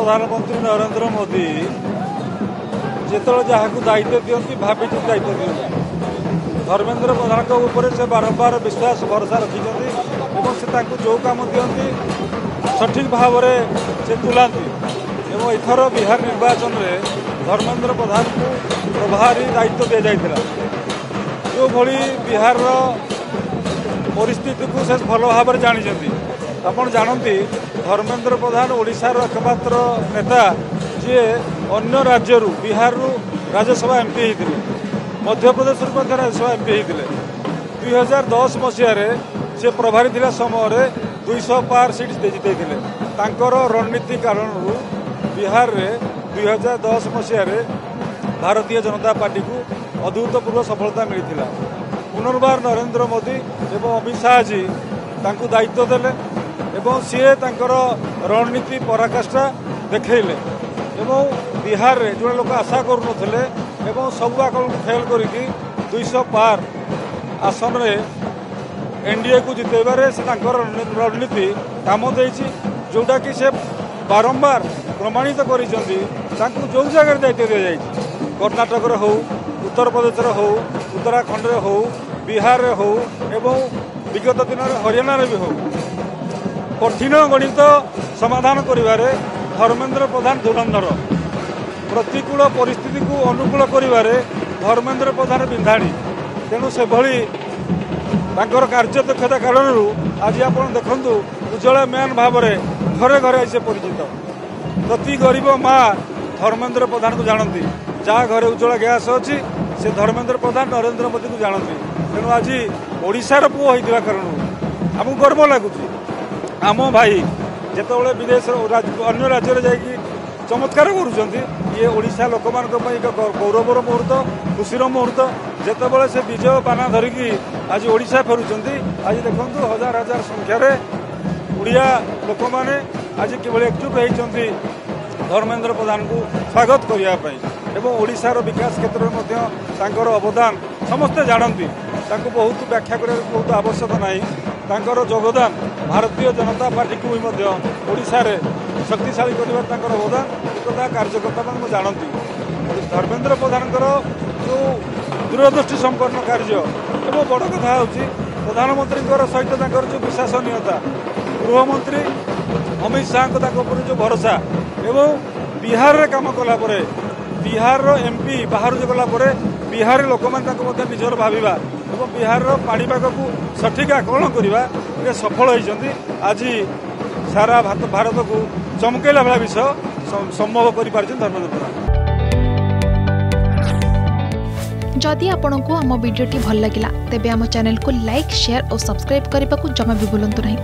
प्रधानमंत्री नरेंद्र मोदी जिते जहाँ दायित्व दिखती भाभी दायित्व दिखती धर्मेंद्र प्रधान से बारंबार विश्वास भरोसा रखिंट से जो कम दिखती सठिक भाव से तुलांती एथर बिहार निर्वाचन में धर्मेंद्र प्रधान को प्रभारी दायित्व दि जाता जो भली बिहार परिस्थिति को से भल भाव जानते आपड़ जानती धर्मेंद्र प्रधान ओडिशार एकमात्र नेता जी अन्य राज्य बिहार राज्यसभा एमपी होते मध्यप्रदेश राज्यसभा एमपी होते 2010 मसीह से प्रभारी थिला समय 200 पार सीट जीते रणनीति कारण बिहार में 2010 मसीह भारतीय जनता पार्टी को अभूतपूर्व सफलता मिलता पुनर्बार नरेंद्र मोदी एवं अमित शाह जी दायित्व देले एवं सी रणनीति पराकाष्ठा देखले एवं बिहार में जो लोग आशा करुले सब आकल फेल करके 200 पार आसन में एनडीए को जितेबारे से रणनीति काम देछि जोटा कि से बारंबार प्रमाणित कर जो जगह दायित्व दि जाए कर्णाटक हो उत्तर प्रदेश हो उत्तराखंड हो बिहार हो एवं विगत दिन हरियाणा भी हो कठिन गणित समाधान करिवारे धर्मेंद्र प्रधान धुरंधर प्रतिकूल परिस्थिति को अनुकूल करिवारे धर्मेंद्र प्रधान बिंधाणी तेणु से भली कार्यदक्षता कारण आज आप देखु उज्ज्वला मैन भाव में घरे घरे से परिचित प्रति गरीब माँ धर्मेंद्र प्रधान को जानती जहाँ घरे उज्ज्वला गैस अच्छी से धर्मेंद्र प्रधान नरेंद्र मोदी को जानती तेणु आज ओडिशार पुओ होइतिबा कारण आमको गर्व लगुच आम भाई जिते विदेश अन्य राज्य जाकि चमत्कार कर ओडिशा लोक एक गौरवर मुहूर्त खुशीर मुहूर्त जितेबाला से विजय बाना धरिकी आज ओडिशा फेरुंट आज देखो हजार हजार संख्यार ओडिया लोक मैंने आज किभली एकजुट होती धर्मेंद्र प्रधान को स्वागत करने एवं ओडिशार विकास क्षेत्र में अवदान समस्ते जानती बहुत व्याख्या करने बहुत आवश्यक ना योगदान भारतीय जनता पार्टी को भी ओडिशा रे शक्तिशाली कर अवदान एकता कार्यकर्ता जानती धर्मेंद्र प्रधान जो दूरदृष्टि संपन्न कार्य एवं बड़ कथा हूँ प्रधानमंत्री सहित जो विश्वसनीयता गृहमंत्री अमित शाह जो भरोसा एवं बिहार रे काम कला परे बिहार एमपी बाहर जो गला परे बिहार लोक मैंने निजर भाविबा एवं बिहार पाणीपाग को सठिक आकलन करने सफल होती आज सारा भारत को चमकेला भाला विषय संभव कर धर्मेंद्र प्रधान। जदि आपंक आम भिडी भल लगा तेब आम चैनल को लाइक शेयर और सब्सक्राइब करने को जमा भी भूलु नहीं।